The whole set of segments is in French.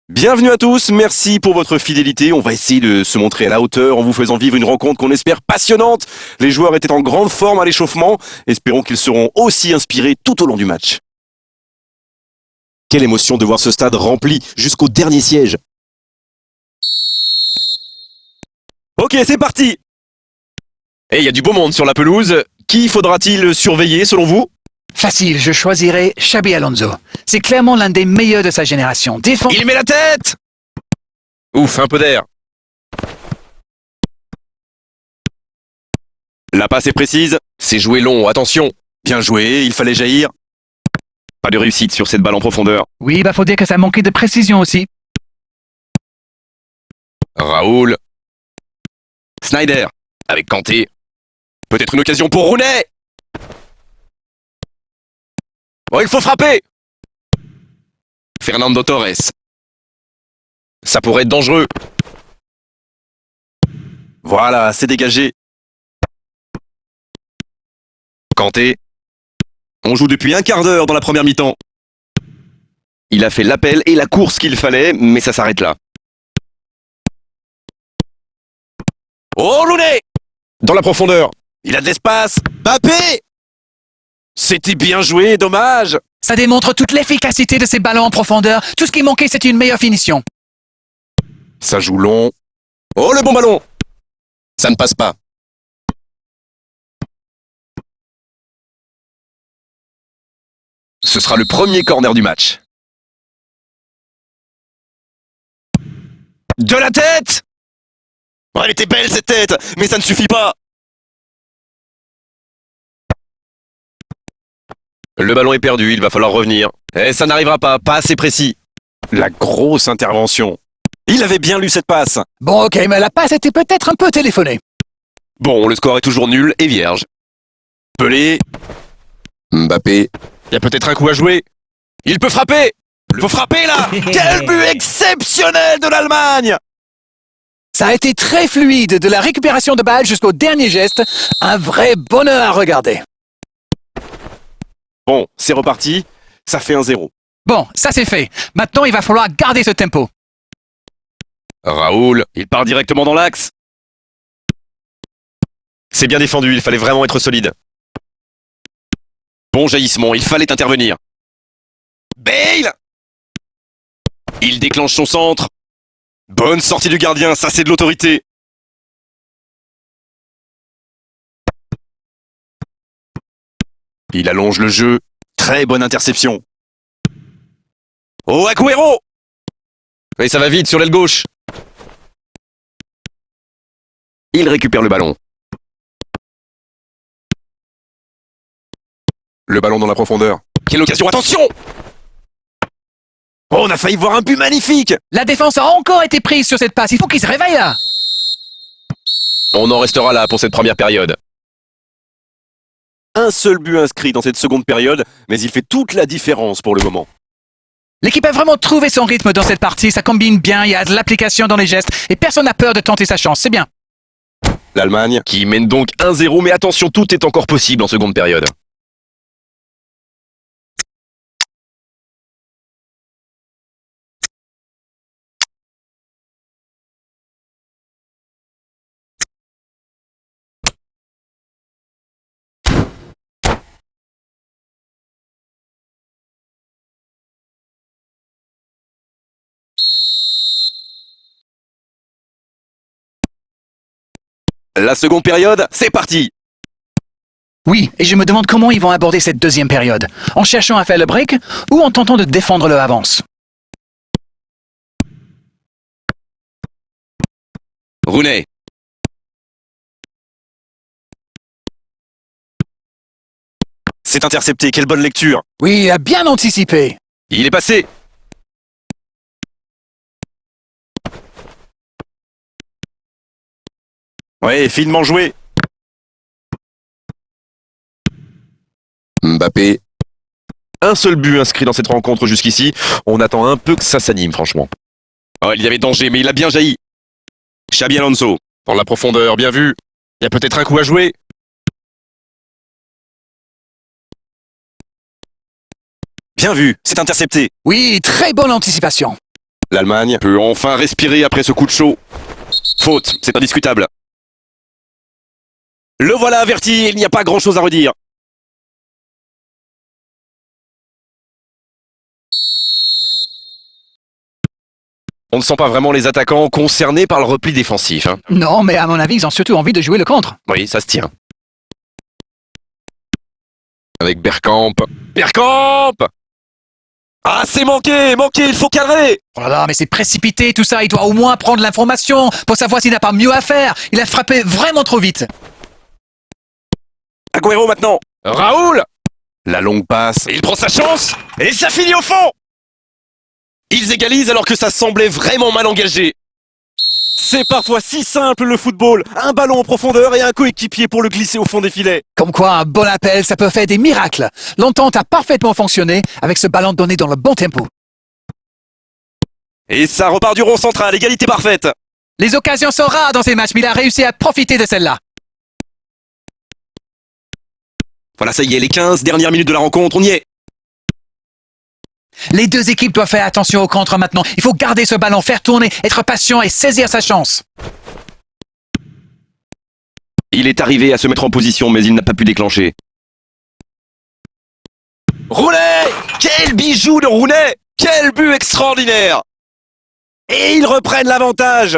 Bienvenue à tous, merci pour votre fidélité. On va essayer de se montrer à la hauteur en vous faisant vivre une rencontre qu'on espère passionnante. Les joueurs étaient en grande forme à l'échauffement. Espérons qu'ils seront aussi inspirés tout au long du match. Quelle émotion de voir ce stade rempli jusqu'au dernier siège. Ok, c'est parti. Et il y a du beau monde sur la pelouse. Qui faudra-t-il surveiller selon vous ? Facile, je choisirais Xabi Alonso. C'est clairement l'un des meilleurs de sa génération. Il met la tête. Ouf, un peu d'air. La passe est précise. C'est joué long, attention. Bien joué, il fallait jaillir. Pas de réussite sur cette balle en profondeur. Oui, faut dire que ça manquait de précision aussi. Raoul. Snyder. Avec Kanté. Peut-être une occasion pour Rooney. Oh, il faut frapper. Fernando Torres. Ça pourrait être dangereux. Voilà, c'est dégagé. Kanté. On joue depuis un quart d'heure dans la première mi-temps. Il a fait l'appel et la course qu'il fallait, mais ça s'arrête là. Oh, Rooney! Dans la profondeur. Il a de l'espace. Mbappé! C'était bien joué, dommage. Ça démontre toute l'efficacité de ces ballons en profondeur. Tout ce qui manquait, c'était une meilleure finition. Ça joue long. Oh, le bon ballon! Ça ne passe pas. Ce sera le premier corner du match. De la tête! Oh, elle était belle cette tête, mais ça ne suffit pas. Le ballon est perdu, il va falloir revenir. Et ça n'arrivera pas, pas assez précis. La grosse intervention. Il avait bien lu cette passe. Bon, ok, mais la passe était peut-être un peu téléphonée. Bon, le score est toujours nul et vierge. Pelé. Mbappé. Il y a peut-être un coup à jouer. Il peut frapper. Il faut frapper là. Quel but exceptionnel de l'Allemagne! Ça a été très fluide, de la récupération de balle jusqu'au dernier geste. Un vrai bonheur à regarder. Bon, c'est reparti. Ça fait 1-0. Bon, ça c'est fait. Maintenant, il va falloir garder ce tempo. Raoul, il part directement dans l'axe. C'est bien défendu, il fallait vraiment être solide. Bon jaillissement, il fallait intervenir. Bale! Il déclenche son centre. Bonne sortie du gardien, ça c'est de l'autorité. Il allonge le jeu. Très bonne interception. Oh, Agüero! Et ça va vite sur l'aile gauche. Il récupère le ballon. Le ballon dans la profondeur. Quelle occasion, attention! Oh, on a failli voir un but magnifique! La défense a encore été prise sur cette passe. Il faut qu'il se réveille là. On en restera là pour cette première période. Un seul but inscrit dans cette seconde période, mais il fait toute la différence pour le moment. L'équipe a vraiment trouvé son rythme dans cette partie. Ça combine bien, il y a de l'application dans les gestes et personne n'a peur de tenter sa chance. C'est bien. L'Allemagne qui mène donc 1-0, mais attention, tout est encore possible en seconde période. La seconde période, c'est parti! Oui, et je me demande comment ils vont aborder cette deuxième période. En cherchant à faire le break ou en tentant de défendre leur avance. Rooney. C'est intercepté, quelle bonne lecture. Oui, il a bien anticipé. Il est passé. Ouais, finement joué. Mbappé. Un seul but inscrit dans cette rencontre jusqu'ici. On attend un peu que ça s'anime, franchement. Oh, il y avait danger, mais il a bien jailli. Xabi Alonso, dans la profondeur, bien vu. Il y a peut-être un coup à jouer. Bien vu, c'est intercepté. Oui, très bonne anticipation. L'Allemagne peut enfin respirer après ce coup de chaud. Faute, c'est indiscutable. Le voilà averti, il n'y a pas grand-chose à redire. On ne sent pas vraiment les attaquants concernés par le repli défensif. Hein. Non, mais à mon avis, ils ont surtout envie de jouer le contre. Oui, ça se tient. Avec Bergkamp. Bergkamp! Ah, c'est manqué, il faut cadrer! Oh là là, mais c'est précipité tout ça. Il doit au moins prendre l'information pour savoir s'il n'a pas mieux à faire. Il a frappé vraiment trop vite. Agüero maintenant! Raoul! La longue passe, il prend sa chance, et ça finit au fond! Ils égalisent alors que ça semblait vraiment mal engagé. C'est parfois si simple le football, un ballon en profondeur et un coéquipier pour le glisser au fond des filets. Comme quoi, un bon appel, ça peut faire des miracles. L'entente a parfaitement fonctionné avec ce ballon donné dans le bon tempo. Et ça repart du rond central, égalité parfaite. Les occasions sont rares dans ces matchs, mais il a réussi à profiter de celle-là. Voilà, ça y est, les 15 dernières minutes de la rencontre, on y est. Les deux équipes doivent faire attention au contre maintenant. Il faut garder ce ballon, faire tourner, être patient et saisir sa chance. Il est arrivé à se mettre en position, mais il n'a pas pu déclencher. Rooney! Quel bijou de Rooney! Quel but extraordinaire! Et ils reprennent l'avantage!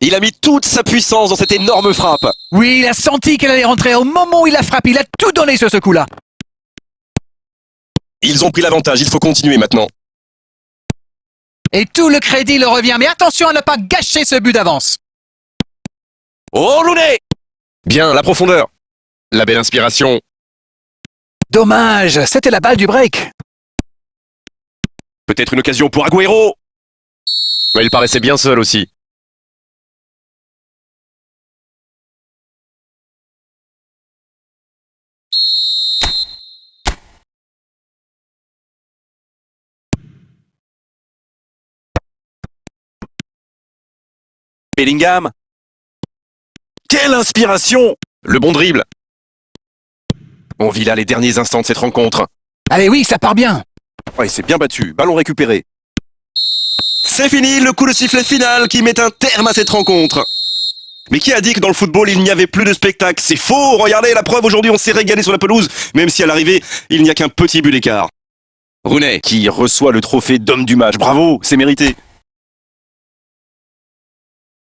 Il a mis toute sa puissance dans cette énorme frappe. Oui, il a senti qu'elle allait rentrer au moment où il a frappé. Il a tout donné sur ce coup-là. Ils ont pris l'avantage, il faut continuer maintenant. Et tout le crédit leur revient. Mais attention à ne pas gâcher ce but d'avance. Oh, Rooney! Bien, la profondeur. La belle inspiration. Dommage, c'était la balle du break. Peut-être une occasion pour Agüero. Mais il paraissait bien seul aussi. Bellingham. Quelle inspiration! Le bon dribble. On vit là les derniers instants de cette rencontre. Allez, oui, ça part bien. Ouais, c'est bien battu. Ballon récupéré. C'est fini, le coup de sifflet final qui met un terme à cette rencontre. Mais qui a dit que dans le football, il n'y avait plus de spectacle? C'est faux! Regardez, la preuve, aujourd'hui, on s'est régalé sur la pelouse, même si à l'arrivée, il n'y a qu'un petit but d'écart. Rooney, qui reçoit le trophée d'homme du match. Bravo, c'est mérité.